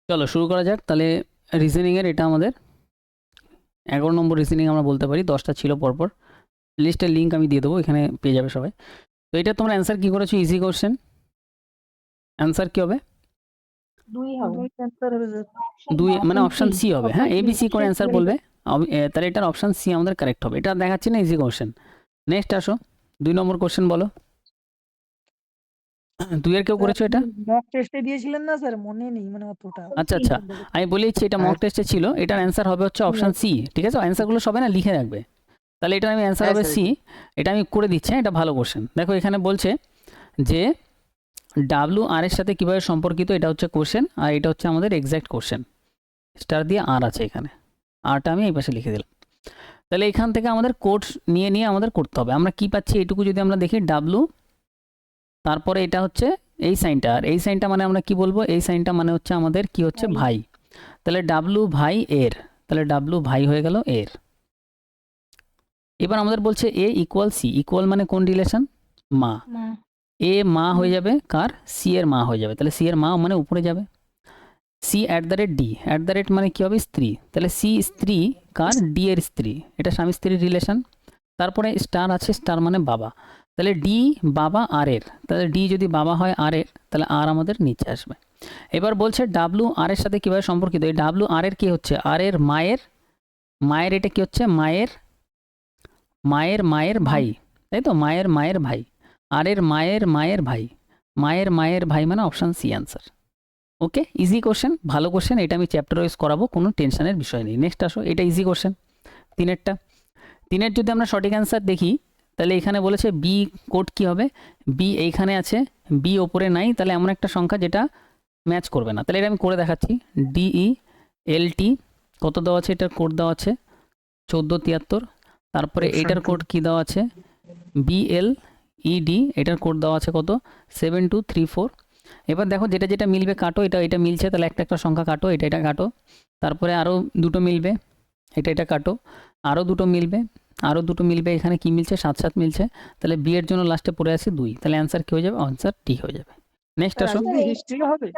চলো শুরু করা যাক তাহলে। রিজনিংয়ের এটা আমাদের 11 নম্বর রিজনিং আমরা বলতে পারি, 10টা ছিল পরপর। লিস্টের লিঙ্ক আমি দিয়ে দেবো, এখানে পেয়ে যাবে সবাই। তো এটা তোমরা অ্যান্সার কী করেছো? Easy question. অ্যান্সার কী হবে? 2 হবে। 2 অ্যান্সার হবে স্যার। দুই মানে Option অপশান C, সি হবে। হ্যাঁ, option C, এবিসি করে option অ্যান্সার C বলবে। তাহলে এটার অপশান সি আমাদের কারেক্ট হবে। এটা দেখাচ্ছি না, ইজি কোশ্চেন। নেক্সট আসো, 2 নম্বর কোশ্চেন বলো। 2 এর কেউ স্যার করেছো এটা? মক টেস্টে দিয়েছিলেন না স্যার, মনে নেই মানে অতটা। আচ্ছা আচ্ছা, আমি বলেছি এটা মক টেস্টে ছিল। এটার অ্যান্সার হবে হচ্ছে অপশান সি। ঠিক আছে, অ্যান্সারগুলো সবাই না লিখে রাখবে। তাহলে এটা আমি অ্যান্সার হবে সি। এটা আমি করে দিচ্ছি। এটা ভালো কোশ্চেন। দেখো এখানে বলছে যে ডাব্লু আর এর সাথে কীভাবে সম্পর্কিত, এটা হচ্ছে কোশ্চেন। আর এটা হচ্ছে আমাদের এক্স্যাক্ট কোশ্চেন। স্টার দিয়ে আর আছে এখানে, আরটা আমি এই পাশে লিখে দিলাম। তাহলে এখান থেকে আমাদের কোড নিয়ে নিয়ে আমাদের করতে হবে। আমরা কি পাচ্ছি এইটুকু যদি আমরা দেখি, ডাব্লু, তারপরে এটা হচ্ছে এই সাইনটা। আর এই সাইনটা মানে আমরা কি বলবো? এই সাইনটা মানে হচ্ছে আমাদের কি হচ্ছে? ভাই। তাহলে ডাব্লু ভাই এর, তাহলে ডাব্লু ভাই হয়ে গেল এর। এবার আমাদের বলছে এ ইকুয়াল সি। ইকুয়াল মানে কোন রিলেশন? মা। এ মা হয়ে যাবে কার? সি এর মা হয়ে যাবে। তাহলে সি এর মা মানে উপরে যাবে। C at the rate D. At the rate মানে কী হবে? স্ত্রী। তাহলে সি স্ত্রী কার? ডি এর স্ত্রী। এটা স্বামী স্ত্রীর রিলেশন। তারপরে স্টার আছে, স্টার মানে বাবা। তাহলে ডি বাবা আর এর। তাহলে ডি যদি বাবা হয় আর এর, তাহলে আর আমাদের নিচে আসবে। এবার বলছে ডাব্লু আর এর সাথে কীভাবে সম্পর্কিত। এই ডাব্লু আর এর কী হচ্ছে? আর এর মায়ের, মায়ের এটা কী হচ্ছে? মায়ের মায়ের মায়ের ভাই, তাই তো? মায়ের মায়ের ভাই। আর এর মায়ের মায়ের ভাই। মায়ের মায়ের ভাই মানে অপশান সি অ্যান্সার। ওকে, ইজি কোশ্চেন, ভালো কোশ্চেন। এটা আমি চ্যাপ্টার ওয়াইজ করাবো, কোনো টেনশনের বিষয় নেই। নেক্সট আসো, এটা ইজি কোশ্চেন। 3-এরটা, 3-এর যদি আমরা সঠিক অ্যান্সার দেখি, তাহলে এখানে বলেছে বি কোড কী হবে? বি এইখানে আছে, বি ওপরে নাই। তাহলে এমন একটা সংখ্যা যেটা ম্যাচ করবে না। তাহলে এটা আমি করে দেখাচ্ছি। ডিই এলটি কত দেওয়া আছে? এটার কোড দেওয়া আছে 1473। তারপরে এইটার কোড কী দেওয়া আছে? বিএল ইডি, এটার কোড দেওয়া আছে কত? 7234। এবার দেখো যেটা যেটা মিলবে কাটো। এটা এটা মিলছে, তাহলে একটা একটা সংখ্যা কাটো। এটা এটা কাটো। তারপরে আরও দুটো মিলবে, এটা এটা কাটো। আরও দুটো মিলবে, আরও দুটো মিলবে। এখানে কি মিলছে? 7 মিলছে। তাহলে বি এর জন্য লাস্টে পড়ে আছে 2। তাহলে অ্যান্সার কী হয়ে যাবে? অ্যান্সার ডি হয়ে যাবে। নেক্সট আসো। হিস্ট্রি হবে।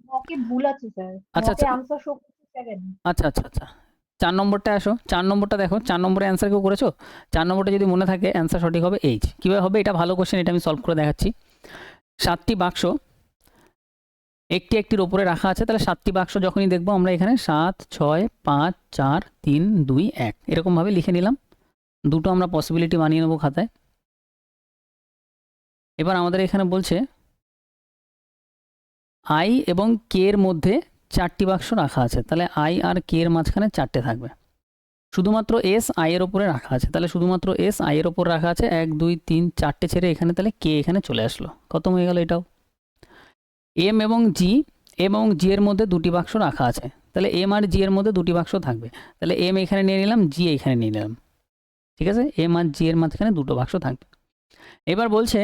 মকে ভুল আছে স্যার। আচ্ছা মকে আচ্ছা আনসার শো করছে 7। আচ্ছা আচ্ছা আচ্ছা 4 নম্বরটা আসো। 4 নম্বরটা দেখো, 4 নম্বরে অ্যান্সার কেউ করেছো? 4 নম্বরটা যদি মনে থাকে, অ্যান্সার সঠিক হবে এইচ। কীভাবে হবে? এটা ভালো কোশ্চেন, এটা আমি সলভ করে দেখাচ্ছি। 7টি বাক্স একটি একটির ওপরে রাখা আছে। তাহলে 7টি বাক্স যখনই দেখবো আমরা এখানে 7, 6, 5, 4, 3, 2, 1 এরকমভাবে লিখে নিলাম। দুটো আমরা পসিবিলিটি বানিয়ে নেবো খাতায়। এবার আমাদের এখানে বলছে আই এবং কে এর মধ্যে 4টি বাক্স রাখা আছে। তাহলে আই আর কে এর মাঝখানে 4টে থাকবে। শুধুমাত্র এস আই এর ওপরে রাখা আছে। তাহলে শুধুমাত্র এস আই এর ওপর রাখা আছে। 1, 2, 3, 4টে ছেড়ে এখানে তাহলে কে এখানে চলে আসলো। খতম হয়ে গেল এটাও। এম এবং জি, এম এবং জি এর মধ্যে 2টি বাক্স রাখা আছে। তাহলে এম আর জি এর মধ্যে 2টি বাক্স থাকবে। তাহলে এম এখানে নিয়ে নিলাম, জি এখানে নিয়ে নিলাম। ঠিক আছে, এম আর জি এর মাঝখানে 2টো বাক্স থাকবে। এবার বলছে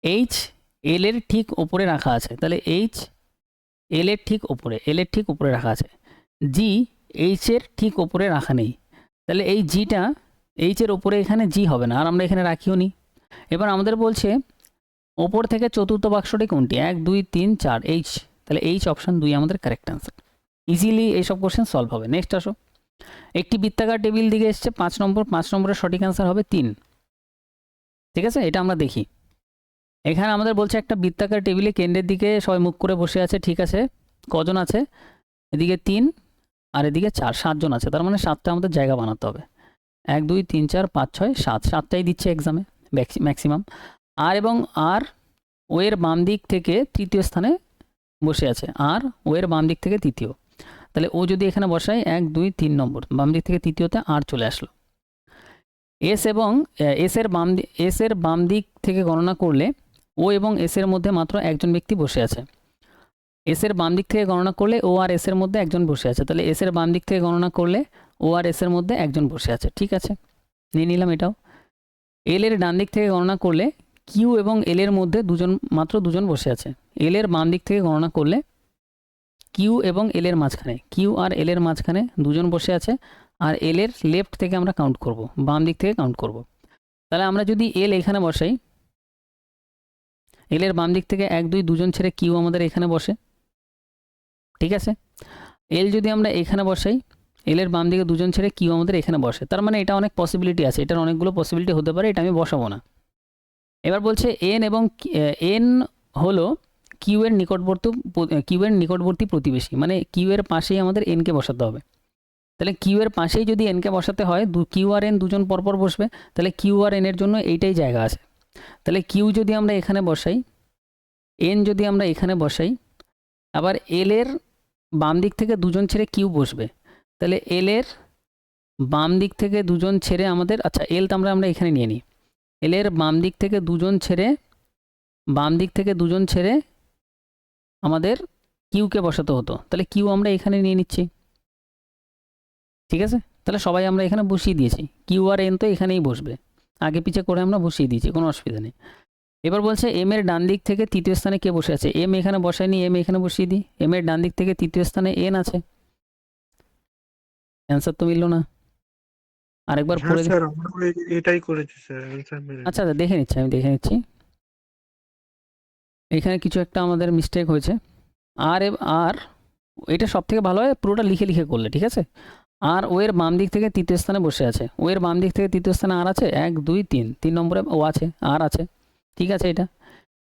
এইচ এল এর ঠিক ওপরে রাখা আছে। তাহলে এইচ এল এর ঠিক ওপরে, এল এর ঠিক ওপরে রাখা আছে। জি এইচ এর ঠিক ওপরে রাখা নেই। তাহলে এই জিটা এইচ এর ওপরে এখানে জি হবে না, আর আমরা এখানে রাখিও নি। এবার আমাদের বলছে ওপর থেকে চতুর্থ বাক্সটি কোনটি? 1, 2, 3, 4 এইচ। তাহলে এইচ অপশান 2 আমাদের কারেক্ট অ্যান্সার। ইজিলি এইসব কোশ্চেন সলভ হবে। নেক্সট আসো, একটি বৃত্তাকার টেবিল দিকে এসছে 5 নম্বর। 5 নম্বরের সঠিক অ্যান্সার হবে 3। ঠিক আছে, এটা আমরা দেখি। এখানে আমাদের বলছে একটা বৃত্তাকার টেবিলে কেন্দ্রের দিকে সবাই মুখ করে বসে আছে। ঠিক আছে, কজন আছে? এদিকে 3 আর এদিকে 4, 7 জন আছে। তার মানে 7টা আমাদের জায়গা বানাতে হবে। 1, 2, 3, 4, 5, 6, 7, 7টাই দিচ্ছে এক্সামে ম্যাক্সিমাম। আর এবং আর ও এর বাম দিক থেকে তৃতীয় স্থানে বসে আছে। আর ও এর বাম দিক থেকে তৃতীয়। তাহলে ও যদি এখানে বসায় 1, 2, 3 নম্বর, বাম দিক থেকে তৃতীয়তে আর চলে আসলো। এস এবং এস এর বাম দিক থেকে গণনা করলে ও এবং এস এর মধ্যে মাত্র একজন ব্যক্তি বসে আছে। এস এর বাম দিক থেকে গণনা করলে ও আর এস এর মধ্যে একজন বসে আছে। তাহলে এস এর বাম দিক থেকে গণনা করলে ও আর এস এর মধ্যে একজন বসে আছে। ঠিক আছে, নিয়ে নিলাম এটাও। এল এর ডান দিক থেকে গণনা করলে কিউ এবং এল এর মধ্যে মাত্র দুজন বসে আছে। এল এর বাম দিক থেকে গণনা করলে কিউ এবং এল এর মাঝখানে, কিউ আর এল এর মাঝখানে দুজন বসে আছে। আর এল এর লেফট থেকে আমরা কাউন্ট করব, বাম দিক থেকে কাউন্ট করব। তাহলে আমরা যদি এল এখানে বসাই, এল এর বাম দিক থেকে 1, 2 দুজন ছেড়ে কিউ আমাদের এখানে বসে। ঠিক আছে। এল যদি আমরা এখানে বসাই, এল এর বাম দিকে দুজন ছেড়ে কিউ আমাদের এখানে বসে, তার মানে এটা অনেক পসিবিলিটি আছে, এটার অনেকগুলো পসিবিলিটি হতে পারে, এটা আমি বসাবো না। এবার বলছে এন এবং এন হলো কিউ এর নিকটবর্তী প্রতিবেশী, মানে কিউ এর পাশেই আমাদের এনকে বসাতে হবে। তাহলে কিউ এর পাশেই যদি এনকে বসাতে হয়, কিউ আর এন দুজন পরপর বসবে, তাহলে কিউ আর এন এর জন্য এইটাই জায়গা আছে। তাহলে কিউ যদি আমরা এখানে বসাই, এন যদি আমরা এখানে বসাই, আবার এল এর বাম দিক থেকে দুজন ছেড়ে কিউ বসবে, তাহলে এল এর বাম দিক থেকে দুজন ছেড়ে আমাদের, আচ্ছা এল তো আমরা এখানে নিয়ে নিই, এল এর বাম দিক থেকে দুজন ছেড়ে আমাদের কিউকে বসাতে হতো, তাহলে কিউ আমরা এখানে নিয়ে নিচ্ছি। ঠিক আছে, তাহলে সবাই আমরা এখানে বসিয়ে দিয়েছি, কিউ আর এন তো এখানেই বসবে, আগে পিছে করে আমরা বসিয়ে দিয়েছি, কোনো অসুবিধা নেই। এবার বলছে এম এর ডান দিক থেকে তৃতীয় স্থানে কে বসে আছে, এম এখানে বসায়নি, এম এখানে বসিয়ে দিই, এম এর ডান দিক থেকে তৃতীয় স্থানে এন আছে, অ্যান্সার তো মিললো না, আরেকবার হ্যাঁ পড়ে স্যার, আমরা এটাই করেছি স্যার, অ্যান্সার মেরে। আচ্ছা দেখে নিচ্ছি, আমি দেখে নিচ্ছি, এখানে কিছু একটা আমাদের মিস্টেক হয়েছে। আর এটা সব থেকে ভালো হয় পুরোটা লিখে করলে, ঠিক আছে। আর ও এর বাম দিক থেকে তৃতীয় স্থানে বসে আছে, ও এর বাম দিক থেকে তৃতীয় স্থানে আর আছে, 1 2 3, 3 নম্বরে ও আছে, আর আছে, ঠিক আছে। এটা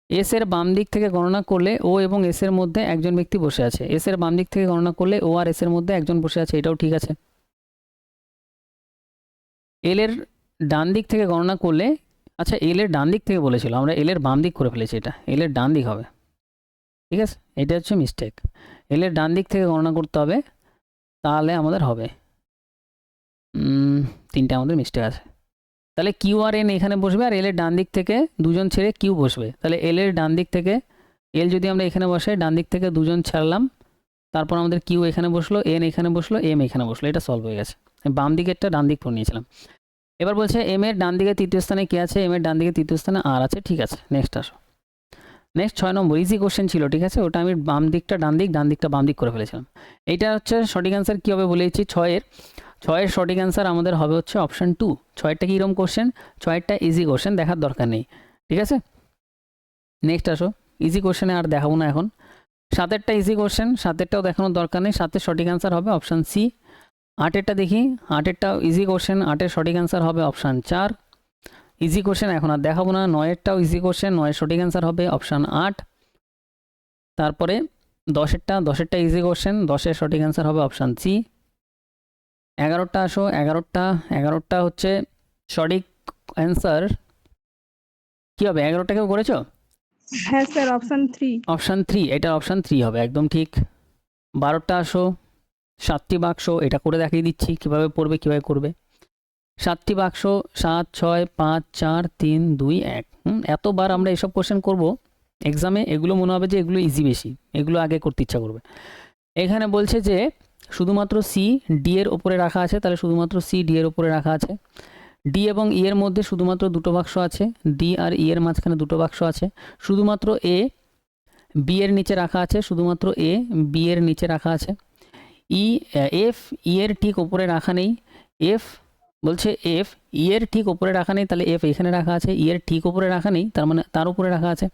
এস এর বাম দিক থেকে গণনা করলে ও এবং এস এর মধ্যে একজন ব্যক্তি বসে আছে, এস এর বাম দিক থেকে গণনা করলে ও আর এস এর মধ্যে একজন বসে আছে, এটাও ঠিক আছে। এল এর ডান দিক থেকে গণনা করলে, আচ্ছা এল এর ডান দিক থেকে বলেছিল, আমরা এল এর বাম দিক করে ফেলেছি, এটা এল এর ডান দিক হবে, ঠিক আছে, এটা হচ্ছে মিস্টেক। এল এর ডান দিক থেকে গণনা করতে হবে, তাহলে আমাদের হবে, তিনটে আমাদের মিস্টেক আছে। তাহলে কিউ আর এন এখানে বসবে, আর এল এর ডান দিক থেকে দুজন ছেড়ে কিউ বসবে, তাহলে এল এর ডান দিক থেকে এল যদি আমরা এখানে বসাই, ডান দিক থেকে দুজন ছাড়লাম, তারপর আমাদের কিউ এখানে বসলো, এন এখানে বসলো, এম এখানে বসলো, এটা সলভ হয়ে গেছে। বাম দিকেরটা ডান দিক করে নিয়েছিলাম। এবার বলছে এম এর ডান দিকে তৃতীয় স্থানে কে আছে, এম এর ডান দিকে তৃতীয় স্থানে আর আছে, ঠিক আছে। নেক্সট আসো, নেক্সট 6 নম্বর ইজি কোশ্চেন ছিল, ঠিক আছে, ওটা আমি বাম দিকটা ডান দিক, ডান দিকটা বাম দিক করে ফেলেছিলাম। এইটা হচ্ছে সঠিক অ্যান্সার কী হবে বলেছি, 6-এর সঠিক অ্যান্সার আমাদের হবে হচ্ছে অপশান 2। 6-টা কীরকম কোশ্চেন, 6-টা ইজি কোশ্চেন, দেখার দরকার নেই, ঠিক আছে। নেক্সট আসো, ইজি কোশ্চেনে আর দেখাবো না এখন। 7-এরটা ইজি কোশ্চেন, 7-এরটাও দেখানোর দরকার নেই, 7-এর সঠিক অ্যান্সার হবে অপশান সি। 8-এরটা দেখি, 8-এরটাও ইজি কোশ্চেন, 8-এর সঠিক অ্যান্সার হবে অপশান 4। ইজি কোশ্চেন এখন আর দেখাবো না। 9-এরটাও ইজি কোশ্চেন, 9-এর সঠিক অ্যান্সার হবে অপশান 8। তারপরে 10-এরটা ইজি কোশ্চেন, 10-এর সঠিক অ্যান্সার হবে অপশান সি। 11টা আসো, 11টা হচ্ছে সঠিক অ্যান্সার কী হবে, 11টা কেউ করেছো? হ্যাঁ স্যার, অপশন 3। অপশান 3, এটা অপশান 3 হবে, একদম ঠিক। 12টা আসো, 7টি বাক্স, এটা করে দেখিয়ে দিচ্ছি কীভাবে পড়বে, কীভাবে করবে। 7টি বাক্স, 7 6 5 4 3 2 1। এতবার আমরা এসব কোশ্চেন করব এক্সামে, এগুলো মনে হবে যে এগুলো ইজি বেশি, এগুলো আগে করতে ইচ্ছা করবে। এখানে বলছে যে শুধুমাত্র সি ডি এর ওপরে রাখা আছে, তাহলে শুধুমাত্র সি ডি এর ওপরে রাখা আছে। ডি এবং ই এর মধ্যে শুধুমাত্র দুটো বাক্স আছে, ডি আর ই এর মাঝখানে দুটো বাক্স আছে। শুধুমাত্র এ বি এর নিচে রাখা আছে, শুধুমাত্র এ বি এর নিচে রাখা আছে। এফ ই এর ঠিক ওপরে রাখা নেই, এফ বলছে এফ ই এর ঠিক ওপরে রাখা নেই, তাহলে এফ এখানে রাখা আছে, ই এর ঠিক ওপরে রাখা নেই, তার মানে তার উপরে রাখা আছে।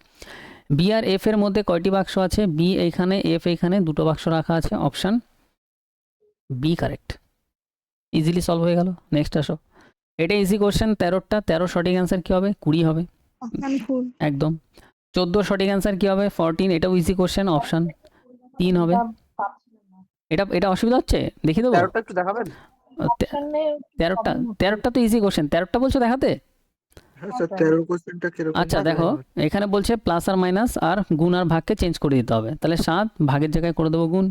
বি আর এফ এর মধ্যে কয়টি বাক্স আছে, বি এখানে এফ এখানে, দুটো বাক্স রাখা আছে, option B correct, easily solve হয়ে গেল। নেক্সট আসো, এটা ইজি কোশ্চেন। 13টা, 13 সঠিক অ্যান্সার কী হবে, 20 হবে, অপশন 4। একদম। 14 সঠিক অ্যান্সার কী হবে, 14, এটাও ইজি কোশ্চেন, অপশান 3 হবে। এটা অসুবিধা হচ্ছে, দেখিয়ে দেবো। 13টা একটু দেখাবেন? 13টা তো ইজি কোশ্চেন, 13টা বলছো দেখাতে। হ্যাঁ স্যার, 13 কোশ্চেনটা কিরকম? আচ্ছা দেখো, এখানে বলছে প্লাস আর মাইনাস আর গুণ আর ভাগকে চেঞ্জ করে দিতে হবে, তাহলে 7 ভাগের জায়গায় করে দেবো গুণ,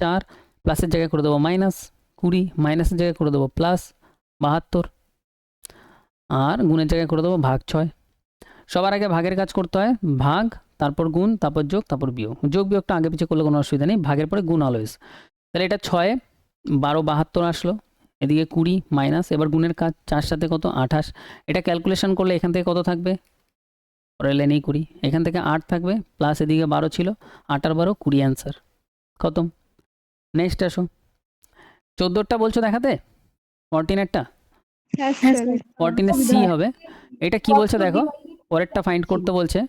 4 প্লাসের জায়গায় করে দেবো মাইনাস, 20 মাইনাসের জায়গায় করে দেবো প্লাস 72, আর গুণের জায়গায় করে দেবো ভাগ 6। সবার আগে ভাগের কাজ করতে হয়, ভাগ তারপর গুণ তারপর যোগ তারপর বিয়োগ, যোগ বিয়োগটা আগে পিছিয়ে করলে কোনো অসুবিধা নেই, ভাগের পরে গুণ অলওয়েজ। তাহলে এটা 6 12 72 আসলো, এদিকে 20 মাইনাস, এবার গুণের কাজ, 4 সাথে কত 28, এটা ক্যালকুলেশন করলে এখান থেকে কত থাকবে, পরে লেনেই 20, এখান থেকে 8 থাকবে, প্লাস এদিকে 12 ছিল, 8 আর 12 20 অ্যান্সার খতম। নেক্সট আসো, 14টা বলছো দেখাতে, 14এরটা, হ্যাঁ স্যার। 14 সি হবে। এটা কি বলছে দেখো, পরেরটা ফাইন্ড করতে বলছে।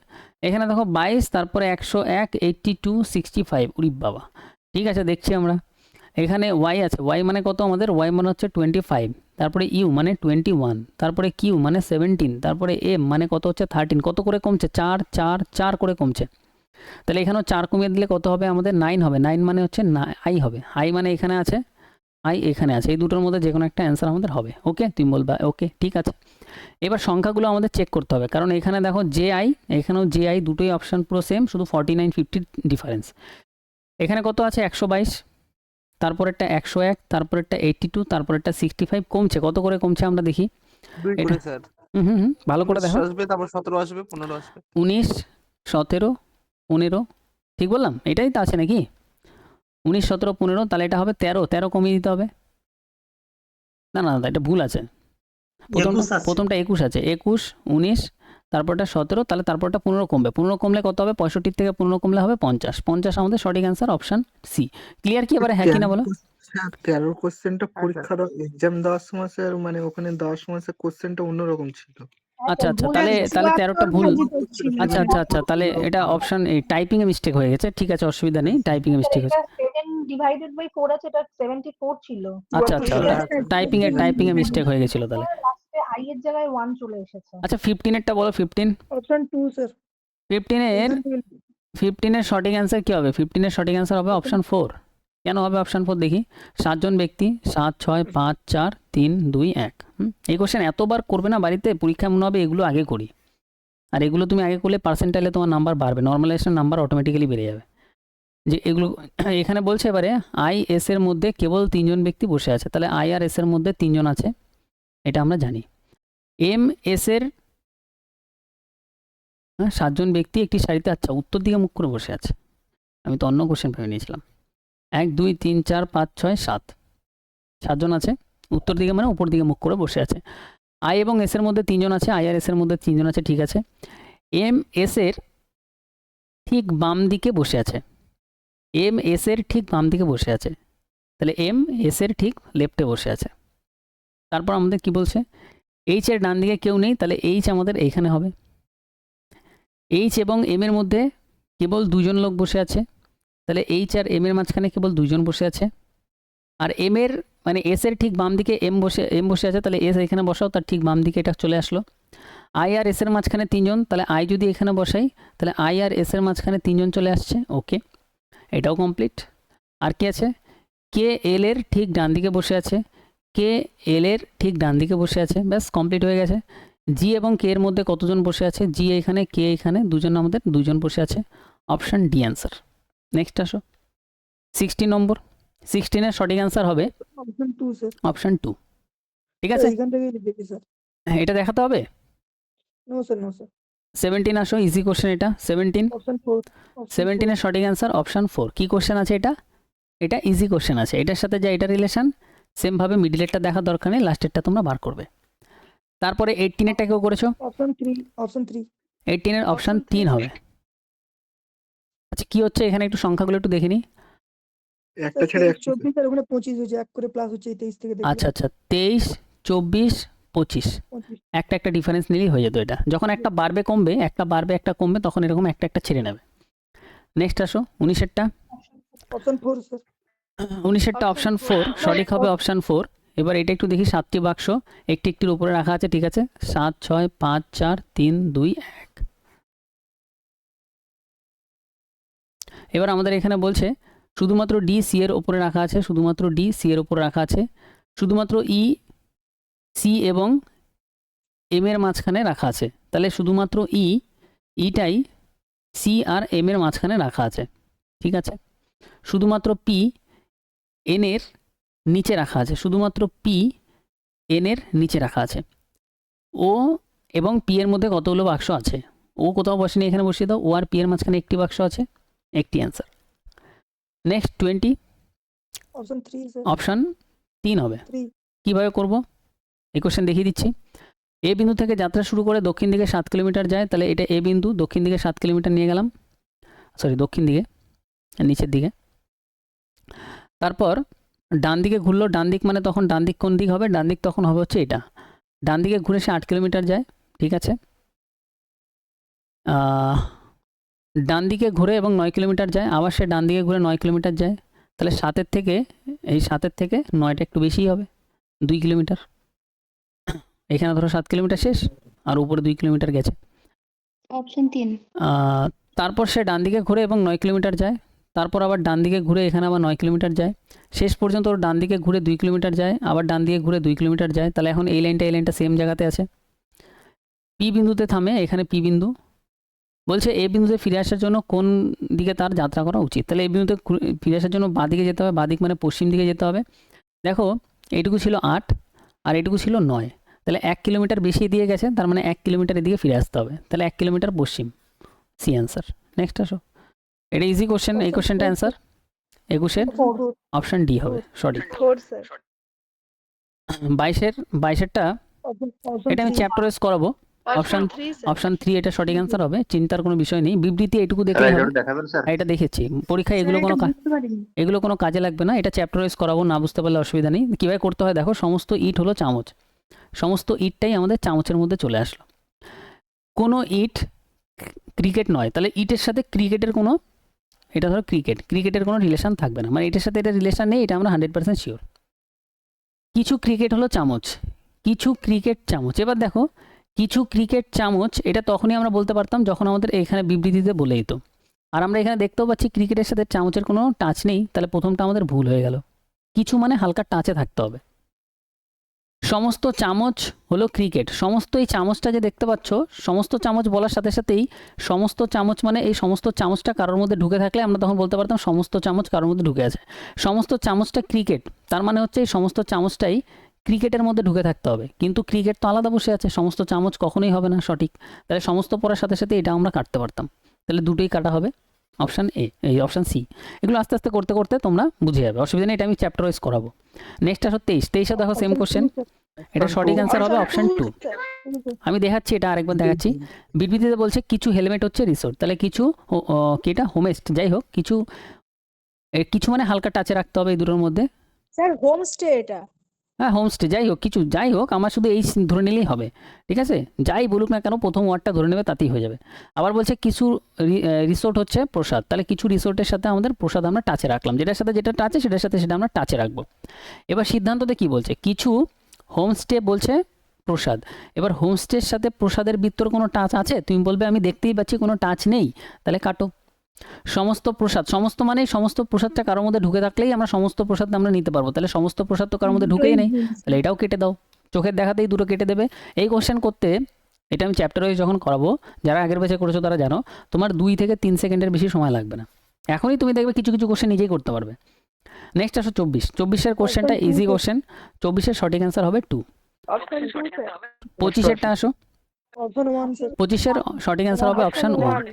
এখানে দেখো 22, তারপরে 101 82 65, উরি বাবা, ঠিক আছে, দেখছি আমরা। এখানে ওয়াই আছে, ওয়াই মানে কত আমাদের? ওয়াই মানে হচ্ছে 25, তারপরে ইউ মানে 21, তারপরে কিউ মানে 17, তারপরে এম মানে কত হচ্ছে 13। কত করে কমছে? 4 4 4 করে কমছে। তাহলে এখানেও 4 কমিয়ে দিলে কত হবে আমাদের? 9 হবে। 9 মানে হচ্ছে আই হবে। আই মানে এখানে আছে, আই এখানে আছে, এই দুটোর মধ্যে যে কোনো একটা অ্যান্সার আমাদের হবে। ওকে, তুমি বলবা ওকে, ঠিক আছে। এবার সংখ্যাগুলো আমাদের চেক করতে হবে, কারণ এখানে দেখো জে আই, এখানেও জে আই, দুটোই অপশান পুরো সেম, শুধু 49 50 ডিফারেন্স। এখানে কত আছে? 122, তারপরেরটা 101, তারপরেরটা 82, তারপরেরটা 65। কমছে, কত করে কমছে আমরা দেখি। 2 এটা করে স্যার। ভালো করে 19 দেখো। আসবে, তারপর 17 আসবে, 15 আসবে। 19 17 15, ঠিক বললাম? এটাই তো আছে নাকি? 19 17 15, তাহলে এটা হবে 13। 13 কমিয়ে দিতে হবে। না না দাদা, এটা ভুল আছে। প্রথমটা 21 আছে, 21 19, তারপরটা 17, তাহলে তারপরটা 15 কমবে। 15 কমলে কত হবে? 65 থেকে 15 কমলে হবে 50। 50 আমাদের সঠিক অ্যান্সার, অপশান সি। ক্লিয়ার কি এবারে? হ্যাঁ কি না বলো? স্যার 13 কোশ্চেনটা পরীক্ষার এক্সাম দেওয়ার সময় স্যার মানে ওখানে দেওয়ার সময় স্যার কোশ্চেনটা অন্যরকম ছিল। আচ্ছা আচ্ছা, ভুল তাহলে আছে। তাহলে 13টা ভুল। ভাজি করছিল। আচ্ছা আচ্ছা আচ্ছা, তাহলে এটা অপশন টাইপিং এ মিস্টেক হয়ে গেছে। ঠিক আছে, অসুবিধা নেই, টাইপিং এ মিস্টেক হয়েছে। 7 ডিভাইডেড বাই 4 আছে, এটা 74 ছিল। আচ্ছা আচ্ছা, ওটা টাইপিং এ মিস্টেক হয়ে গেছিল তাহলে। লাস্টে আই এর জায়গায় 1 চলে এসেছে। আচ্ছা 15 এরটা বলো। 15 অপশন 2 স্যার। 15 এর 15 এর সঠিক অ্যান্সার কি হবে? 15 এর সঠিক অ্যান্সার হবে অপশন 4। কেন হবে অপশন 4 দেখি? 7 জন ব্যক্তি, 7 6 5 4 3 2 1। এই কোশ্চেন এতবার করবে না বাড়িতে, পরীক্ষা মনে হবে এগুলো আগে করি। আর এগুলো তুমি আগে করলে পার্সেন্টাইলে তোমার নাম্বার বাড়বে, নর্মালাইজেশন নাম্বার অটোমেটিক্যালি বেড়ে যাবে। যে এগুলো এখানে বলছে এবারে আই এস এর মধ্যে কেবল 3 জন ব্যক্তি বসে আছে, তাহলে আই আর এস এর মধ্যে 3 জন আছে, এটা আমরা জানি। এম এস এর 7 জন ব্যক্তি একটি সারিতে, আচ্ছা উত্তর দিকে মুখ করে বসে আছে, আমি তো অন্য কোশ্চেন ভেবে নিয়েছিলাম। 1 2 3 4 5 6 7, 7 জন আছে উত্তর দিকে, মানে উপর দিকে মুখ করে বসে আছে। আই এবং এস এর মধ্যে 3 জন আছে, আই আর এস এর মধ্যে 3 জন আছে, ঠিক আছে। এম এস এর ঠিক বাম দিকে বসে আছে, এম এস এর ঠিক বাম দিকে বসে আছে, তাহলে এম এস এর ঠিক লেফটে বসে আছে। তারপর আমাদের কি বলছে? এইচ এর ডান দিকে কেউ নেই, তাহলে এইচ আমাদের এইখানে হবে। এইচ এবং এম এর মধ্যে কেবল 2 জন লোক বসে আছে, তাহলে এইচ আর এম এর মাঝখানে কেবল 2 জন বসে আছে। আর এম এর মানে এস এর ঠিক বাম দিকে এম বসে আছে, তাহলে এস এখানে বসাও, তার ঠিক বাম দিকে এটা চলে আসলো। আই আর এস এর মাঝখানে 3 জন, তাহলে আই যদি এখানে বসাই, তাহলে আই আর এস এর মাঝখানে 3 জন চলে আসছে। ওকে, এটাও কমপ্লিট। আর কি আছে? কে এল এর ঠিক ডান দিকে বসে আছে, কে এল এর ঠিক ডান দিকে বসে আছে, ব্যাস কমপ্লিট হয়ে গেছে। জি এবং কে এর মধ্যে কতজন বসে আছে? জি এখানে, কে এখানে, দুজন, আমাদের 2 জন বসে আছে, অপশন ডি অ্যান্সার। নেক্সট আসো 16 নম্বর। 16 এর সঠিক অ্যান্সার হবে অপশন 2 স্যার। অপশন 2। ঠিক আছে, এখান থেকেই লিখেছি স্যার। হ্যাঁ, এটা দেখাতে হবে। No sir, no sir. 17 আসো, ইজি কোশ্চেন এটা। 17 অপশন 4। 17 এর সঠিক অ্যান্সার অপশন 4। কি কোশ্চেন আছে এটা? এটা ইজি কোশ্চেন আছে, এটার সাথে যা এটা রিলেশন সেম ভাবে মিডিলেরটা দেখার দরকার নেই, লাস্টেরটা তোমরা বার করবে। তারপরে 18 এরটা কেউ করেছো? অপশন 3। অপশন 3। 18 এর অপশন 3 হবে। আচ্ছা কি হচ্ছে এখানে, একটু সংখ্যাগুলো একটু দেখে নিই। একটা ছেড়ে একটা 24 আর ওখানে 25 হয়েছে, এক করে প্লাস হচ্ছে 23 থেকে দেখলাম। আচ্ছা আচ্ছা, 23 24 25, 25। একটা ডিফারেন্স নিলেই হয়ে যেত। এটা যখন একটা বাড়বে কমবে, একটা বাড়বে একটা কমবে, তখন এরকম একটা একটা ছেড়ে নেবে। নেক্সট আসো 19 এরটা। Option 4 sir. 19 এরটা অপশন 4 সঠিক হবে, অপশন 4। এবার এটা একটু দেখি, 7টি বাক্স একটি একটির উপরে রাখা আছে, ঠিক আছে। 7 6 5 4 3 2 1। এবার আমাদের এখানে বলছে শুধুমাত্র ডি সি এর উপরে রাখা আছে, শুধুমাত্র ডি সি এর উপরে রাখা আছে, শুধুমাত্র ই সি এবং এম এর মাঝখানে রাখা আছে, তাহলে শুধুমাত্র ইটাই সি আর এম এর মাঝখানে রাখা আছে, ঠিক আছে। শুধুমাত্র পি এন এর নিচে রাখা আছে, শুধুমাত্র পি এন এর নিচে রাখা আছে। ও এবং পি এর মধ্যে কতগুলো বাক্স আছে? ও কোথাও বসেনি, এখানে বসিয়ে দাও। ও আর পি এর মাঝখানে একটি বাক্স আছে, একটি answer. Next 20 option 3 sir. Option 3 হবে। 3। কিভাবে করব এই কোশ্চেন দেখিয়ে দিচ্ছি। এ বিন্দু থেকে যাত্রা শুরু করে দক্ষিণ দিকে 7 কিলোমিটার যায়, তাহলে এটা এ বিন্দু, দক্ষিণ দিকে 7 কিলোমিটার নিয়ে গেলাম, সরি দক্ষিণ দিকে, নিচের দিকে। তারপর ডান দিকে ঘুরলো, ডান দিক মানে তখন ডান দিক কোন দিক হবে? ডান দিক তখন হবে হচ্ছে এটা। ডান দিকে ঘুরে সে 8 কিলোমিটার যায়, ঠিক আছে। ডান দিকে ঘুরে এবং 9 কিলোমিটার যায়, আবার সে ডান দিকে ঘুরে 9 কিলোমিটার যায়, তাহলে 7-এর থেকে এই 7-এর থেকে 9টা একটু বেশিই হবে, 2 কিলোমিটার। এখানে ধরো 7 কিলোমিটার শেষ, আর উপরে 2 কিলোমিটার গেছে। অপশন 3। তারপর সে ডান দিকে ঘুরে এবং 9 কিলোমিটার যায়, তারপর আবার ডান দিকে ঘুরে এখানে আবার 9 কিলোমিটার যায়, শেষ পর্যন্ত ওর ডান দিকে ঘুরে 2 কিলোমিটার যায়, আবার ডান দিকে ঘুরে 2 কিলোমিটার যায়। তাহলে এখন এই লাইনটা সেম জায়গাতে আছে, পি বিন্দুতে থামে, এখানে পি বিন্দু। বলছে এ বিন্দুতে ফিরে আসার জন্য কোন দিকে তার যাত্রা করা উচিত। তাহলে এ বিন্দুতে ফিরে আসার জন্য বাঁ দিকে যেতে হবে, বাঁ দিক মানে পশ্চিম দিকে যেতে হবে। দেখো এইটুকু ছিল 8 আর এইটুকু ছিল 9, তাহলে 1 কিলোমিটার বেশি দিয়ে গেছে, তার মানে 1 কিলোমিটার এদিকে ফিরে আসতে হবে, তাহলে 1 কিলোমিটার পশ্চিম। C answer. নেক্সট আসো, এটা ইজি কোশ্চেন, এই কোশ্চেনটা অ্যান্সার 21-এর অপশন ডি হবে সঠিক। 4 স্যার। 22-এরটা এটা আমি চ্যাপ্টার ওয়াইজ করাবো। অপশন 3 এটা সঠিক অ্যান্সার হবে, চিন্তার কোনো বিষয় নেই। বিবৃতি এটুকু দেখলেই হবে, এটা দেখেছি পরীক্ষায়, এগুলো কোনো কাজে লাগবে না, এটা চ্যাপ্টার ওয়াইজ করাবো, না বুঝতে পারলে অসুবিধা নেই। কীভাবে করতে হয় দেখো, সমস্ত ইট হলো চামচ, সমস্ত ইটটাই আমাদের চামচের মধ্যে চলে আসলো। কোনো ইট ক্রিকেট নয়, তাহলে ইটের সাথে ক্রিকেটের কোনো, এটা ধরো ক্রিকেটের কোনো রিলেশন থাকবে না, মানে এটার সাথে এটা রিলেশন নেই, এটা আমরা 100% শিওর। কিছু ক্রিকেট হলো চামচ, কিছু ক্রিকেট চামচ। এবার দেখো কিছু ক্রিকেট চামচ, এটা তখনই আমরা বলতে পারতাম যখন আমাদের এখানে বিবৃতিতে বলে দিত, আর আমরা এখানে দেখতেও পাচ্ছি ক্রিকেটের সাথে চামচের কোনো টাচ নেই, তাহলে প্রথমটা আমাদের ভুল হয়ে গেল। কিছু মানে হালকা টাচে থাকতে হবে। সমস্ত চামচ হলো ক্রিকেট, সমস্ত এই চামচটা যে দেখতে পাচ্ছ, সমস্ত চামচ বলার সাথে সাথেই সমস্ত চামচ মানে এই সমস্ত চামচটা কারোর মধ্যে ঢুকে থাকলে আমরা তখন বলতে পারতাম সমস্ত চামচ কারোর মধ্যে ঢুকে আছে। সমস্ত চামচটা ক্রিকেট, তার মানে হচ্ছে এই সমস্ত চামচটাই ক্রিকেটের মধ্যে ঢুকে থাকতে হবে, কিন্তু ক্রিকেট তো আলাদা বসে আছে, সমস্ত চামচ কখনোই হবে না সঠিক। তাহলে সমস্ত পড়ার সাথে সাথে এটা আমরা কাটতে পারতাম, তাহলে দুটোই কাটা হবে, অপশান এ, এই অপশান সি। এগুলো আস্তে আস্তে করতে করতে তোমরা বুঝে যাবে, অসুবিধা নেই, এটা আমি চ্যাপ্টার ওয়াইজ করাবো। নেক্সট আসো 23-এ দেখো সেম কোশ্চেন, এটা সঠিক অ্যান্সার হবে অপশান 2। আমি দেখাচ্ছি, এটা আরেকবার দেখাচ্ছি। বিবৃতিতে বলছে কিছু হেলমেট হচ্ছে রিসোর্ট, তাহলে কিছু কি এটা হোমস্ট, যাই হোক কিছু, কিছু মানে হালকা টাচে রাখতে হবে এই দুটোর মধ্যে। স্যার হোমস্টে এটা। হ্যাঁ হোমস্টে, যাই হোক কিছু, যাই হোক আমার শুধু এই ধরে নিলেই হবে, ঠিক আছে, যাই বলুক না কেন প্রথম ওয়ার্ডটা ধরে নেবে তাতেই হয়ে যাবে। আবার বলছে কিছু রিসোর্ট হচ্ছে প্রসাদ, তাহলে কিছু রিসোর্টের সাথে আমাদের প্রসাদ আমরা টাচে রাখলাম, যেটার সাথে যেটা টাচে সেটার সাথে সেটা আমরা টাচে রাখবো। এবার সিদ্ধান্ততে কি বলছে, কিছু হোমস্টে বলছে প্রসাদ, এবার হোমস্টের সাথে প্রসাদের ভিতর কোনো টাচ আছে, তুমি বলবে আমি দেখতেই পাচ্ছি কোনো টাচ নেই, তাহলে কাটো। সমস্ত প্রসাদ, সমস্ত মানে সমস্ত প্রসাদটা কারোর মধ্যে ঢুকে থাকলেই আমরা সমস্ত প্রসাদ আমরা নিতে পারবো, তাহলে সমস্ত প্রসাদ তো কারোর মধ্যে ঢুকেই নেই, তাহলে এটাও কেটে দাও, চোখের দেখাতেই দুটো কেটে দেবে। এই কোশ্চেন করতে, এটা আমি চ্যাপ্টার ওয়াইজ যখন করাবো, যারা আগের ব্যাচে করেছো তারা জানো, তোমার 2 থেকে 3 সেকেন্ডের বেশি সময় লাগবে না, এখনই তুমি দেখবে কিছু কিছু কোশ্চেন নিজেই করতে পারবে। নেক্সট আসো 24-এর কোশ্চেনটা ইজি কোশ্চেন, 24-এর সঠিক অ্যান্সার হবে 2। 25-এরটা আসো, অপশন 1 স্যার। 25-এর সঠিক অ্যান্সার হবে অপশান 1,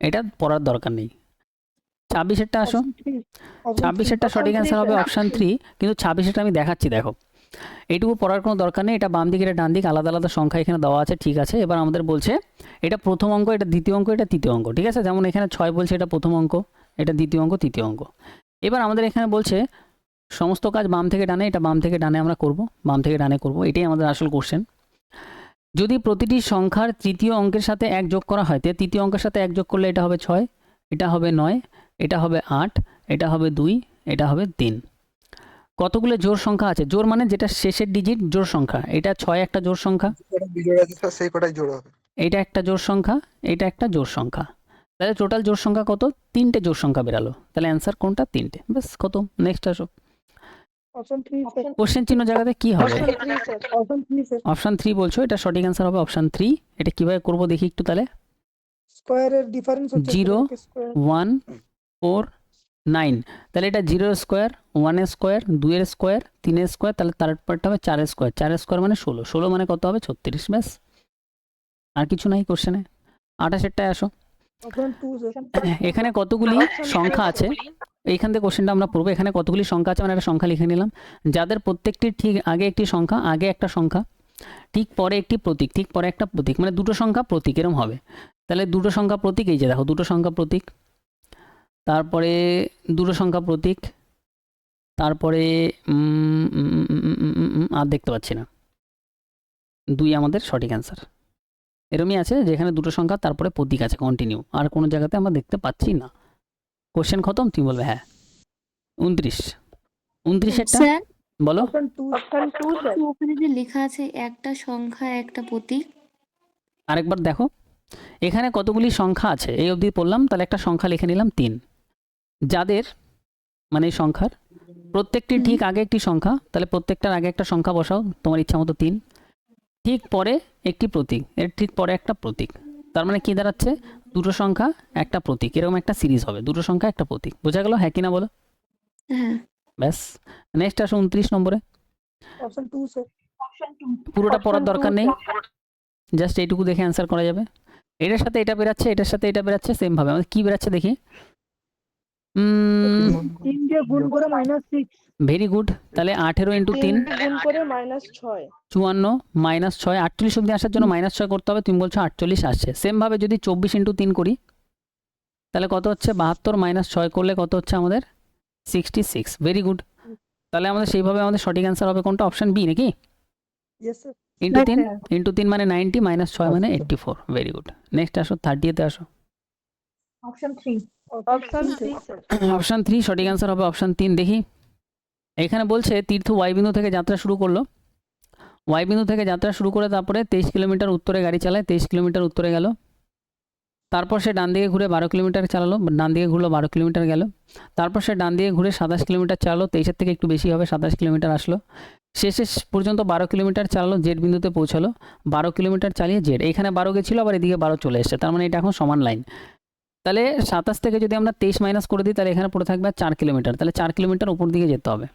এটা পড়ার দরকার নেই। 26-এরটা আসো, 26-এরটা সঠিক অ্যান্সার হবে অপশান 3, কিন্তু 26-এরটা আমি দেখাচ্ছি, দেখো এইটুকু পড়ার কোনো দরকার নেই, এটা বাম দিক এটা ডান দিক আলাদা আলাদা সংখ্যা এখানে দেওয়া আছে, ঠিক আছে। এবার আমাদের বলছে এটা প্রথম অঙ্ক, এটা দ্বিতীয় অঙ্ক, এটা তৃতীয় অঙ্ক, ঠিক আছে, যেমন এখানে 6 বলছে এটা প্রথম অঙ্ক, এটা দ্বিতীয় অঙ্ক, তৃতীয় অঙ্ক। এবার আমাদের এখানে বলছে সমস্ত কাজ বাম থেকে ডানে, এটা বাম থেকে ডানে আমরা করব, বাম থেকে ডানে করব, এটাই আমাদের আসল কোশ্চেন। যদি প্রতিটি সংখ্যার তৃতীয় অঙ্কের সাথে 1 যোগ করা হয়, তো তৃতীয় অঙ্কের সাথে 1 যোগ করলে এটা হবে 6, এটা হবে 9, এটা হবে 8, এটা হবে 2, এটা হবে 3। কতগুলো জোড় সংখ্যা আছে, জোড় মানে যেটা শেষের ডিজিট জোড় সংখ্যা, এটা 6 একটা জোড় সংখ্যা, বিজোড় আছে স্যার, সেই কটাই জোড় হবে। এটা একটা জোড় সংখ্যা, এটা একটা জোড় সংখ্যা, তাহলে টোটাল জোড় সংখ্যা কত, 3টে জোড় সংখ্যা বেরালো, তাহলে অ্যান্সার কোনটা, 3টে, ব্যাস খতম। নেক্সট আসো, অপশন 3 স্যার। কোশ্চেন চিহ্ন জায়গাতে কি হবে, অপশন 3 স্যার। অপশান 3 বলছো, এটা সঠিক অ্যান্সার হবে অপশান 3। এটা কিভাবে করব দেখি একটু, তাহলে স্কয়ারের ডিফারেন্স হচ্ছে 0, স্কয়ার। 1, 4, 9, তাহলে এটা 0 স্কোয়ার, 1 স্কোয়ার, 2 স্কোয়ার, 3 স্কোয়ার, তাহলে তারপরটা হবে 4 স্কোয়ার, 4 স্কোয়ার মানে 16, 16 মানে কত হবে 36, ব্যাস আর কিছু নাই কোশ্চেনে। 28-এরটায় আসো, অপশন 2 স্যার। এখানে কতগুলি সংখ্যা আছে, এইখান থেকে কোশ্চেনটা আমরা পড়বো। এখানে কতগুলি সংখ্যা আছে, মানে একটা সংখ্যা লিখে নিলাম, যাদের প্রত্যেকটির ঠিক আগে একটি সংখ্যা, আগে একটা সংখ্যা, ঠিক পরে একটি প্রতীক, ঠিক পরে একটা প্রতীক, মানে দুটো সংখ্যা প্রতীক এরম হবে। তাহলে দুটো সংখ্যা প্রতীক, এই যে দেখো দুটো সংখ্যা প্রতীক, তারপরে দুটো সংখ্যা প্রতীক, তারপরে আর দেখতে পাচ্ছি না, 2 আমাদের সঠিক অ্যান্সার। এরমই আছে যেখানে দুটো সংখ্যা তারপরে প্রতীক আছে কন্টিনিউ, আর কোনো জায়গাতে আমরা দেখতে পাচ্ছি না। কোশ্চেন খতম, তুমি বলবে হ্যাঁ। 29এরটা স্যার বলো। অপশন 2 ওখানে যে লেখা আছে একটা সংখ্যা একটা প্রতীক। আরেকবার দেখো এখানে কতগুলি সংখ্যা আছে, এই অবধি পড়লাম, তাহলে একটা সংখ্যা লিখে নিলাম 3, যাদের মানে এই সংখ্যার প্রত্যেকটির ঠিক আগে একটি সংখ্যা, তাহলে প্রত্যেকটার আগে একটা সংখ্যা বসাও তোমার ইচ্ছা মতো 3, ঠিক পরে একটি প্রতীক, এর ঠিক পরে একটা প্রতীক, তার মানে কি দাঁড়াচ্ছে দুটো সংখ্যা একটা প্রতীক, এরকম একটা সিরিজ হবে, দুটো সংখ্যা একটা প্রতীক। বোঝা গেল হ্যাঁ কিনা বলো? হ্যাঁ ব্যাস, নেক্সট আসো 29 নম্বরে। অপশন 2 স্যার অপশন 2 পুরোটা পড়ার দরকার নেই, জাস্ট এইটুকু দেখে অ্যান্সার করা যাবে। এটার সাথে এটা বেরাচ্ছে, এটার সাথে এটা বেরাচ্ছে, সেম ভাবে আমাদের কি বেরাচ্ছে দেখি। 3 দিয়ে গুণ করে -6 ভেরি গুড, তাহলে 18 ইন্টু 3 গুণ করে -6 54 -6 48 অব্দি আসার জন্য -6 করতে হবে, তুমি বলছো 48 আসছে। সেম ভাবে যদি 24 ইন্টু 3 করি তাহলে কত হচ্ছে 72 -6 করলে কত হচ্ছে আমাদের 66। ভেরি গুড, তাহলে আমাদের সেইভাবে আমাদের সঠিক অ্যান্সার হবে কোনটা? অপশন বি নাকি? ইয়েস স্যার ইন্টু 3 মানে 90 -6 মানে 84। ভেরি গুড, নেক্সট আসো 30তে আসো। অপশন 3 অপশন 3 স্যার অপশন 3 সঠিক অ্যান্সার হবে অপশন 3। দেখি এখানে বলছে তীর্থ ওয়াই বিন্দু থেকে যাত্রা শুরু করলো, ওয়াই বিন্দু থেকে যাত্রা শুরু করে তারপরে 23 কিলোমিটার উত্তরে গাড়ি চালায়, 23 কিলোমিটার উত্তরে গেল, তারপর সে ডান দিকে ঘুরে 12 কিলোমিটার চালালো, ডান দিকে ঘুরলো 12 কিলোমিটার গেল, তারপর সে ডান দিকে ঘুরে 27 কিলোমিটার চালালো, 23-এর থেকে একটু বেশি হবে 27 কিলোমিটার আসলো, শেষে পর্যন্ত 12 কিলোমিটার চালালো, জেড বিন্দুতে পৌঁছালো, 12 কিলোমিটার চালিয়ে জেড, এখানে 12 গেছিলো আবার এদিকে 12 চলে এসছে, তার মানে এটা এখন সমান লাইন। তাহলে 27 থেকে যদি আমরা 23 মাইনাস করে দিই তাহলে এখানে পড়ে থাকবে আর 4 কিলোমিটার, তাহলে 4 কিলোমিটার উপর দিকে যেতে হবে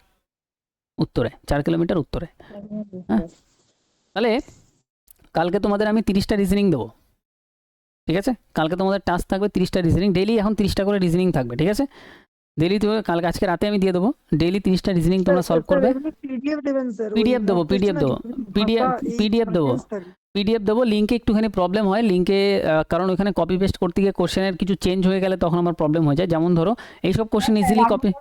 উত্তরে, 4 কিলোমিটার উত্তরে। হ্যাঁ, তাহলে কালকে তোমাদের আমি 30টা রিজনিং দেবো, ঠিক আছে? কালকে তোমাদের টাস্ক থাকবে 30টা রিজনিং, ডেইলি এখন 30টা করে রিজনিং থাকবে, ঠিক আছে? ডেইলি তো কালকে আজকে রাতে আমি দিয়ে দেবো, ডেইলি 30টা রিজনিং তোমরা সলভ করবে। পিডিএফ দেবেন স্যার PDF দেবো, PDF দেবো, PDF দেবো, PDF দেবো। লিঙ্কে একটুখানি প্রবলেম হয় লিঙ্কে, কারণ ওখানে কপি পেস্ট করতে গিয়ে কোশ্চেনের কিছু চেঞ্জ হয়ে গেলে তখন আমার প্রবলেম হয়ে যায়। যেমন ধরো এইসব কোশ্চেন ইজিলি কপি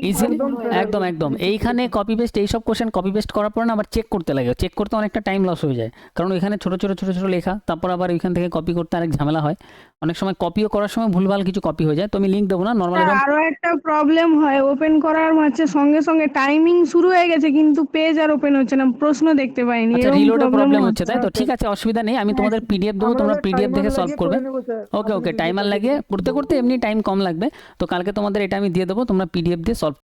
ইজিলি একদম একদম এইখানে কপি পেস্ট, এইসব কোশ্চেন কপি পেস্ট করার পর না আবার চেক করতে লাগে, চেক করতে অনেকটা টাইম লস হয়ে যায়, কারণ এখানে ছোটো ছোটো ছোটো ছোটো লেখা, তারপর আবার ওইখান থেকে কপি করতে অনেক ঝামেলা হয়, অনেক সময় কপিও করার সময় ভুলভাল কিছু কপি হয়ে যায়। তো আমি লিঙ্ক দেবো না নর্মাল। আরো একটা প্রবলেম হয়, ওপেন করার মাঝে সঙ্গে সঙ্গে টাইমিং শুরু হয়ে গেছে কিন্তু পেজ আর ওপেন হচ্ছে না, প্রশ্ন দেখতে পাইনি, আচ্ছা এরকম রিলোডে প্রবলেম প্রবলেম হচ্ছে তাই তো, ঠিক আছে অসুবিধা নেই, আমি তোমাদের PDF দেবো, তোমরা PDF দেখে সলভ করবে। ওকে ওকে, টাইমার লাগিয়ে করতে করতে এমনি টাইম কম লাগবে, তো কালকে তোমাদের এটা আমি দিয়ে দেবো, তোমরা PDF দিয়ে সলভ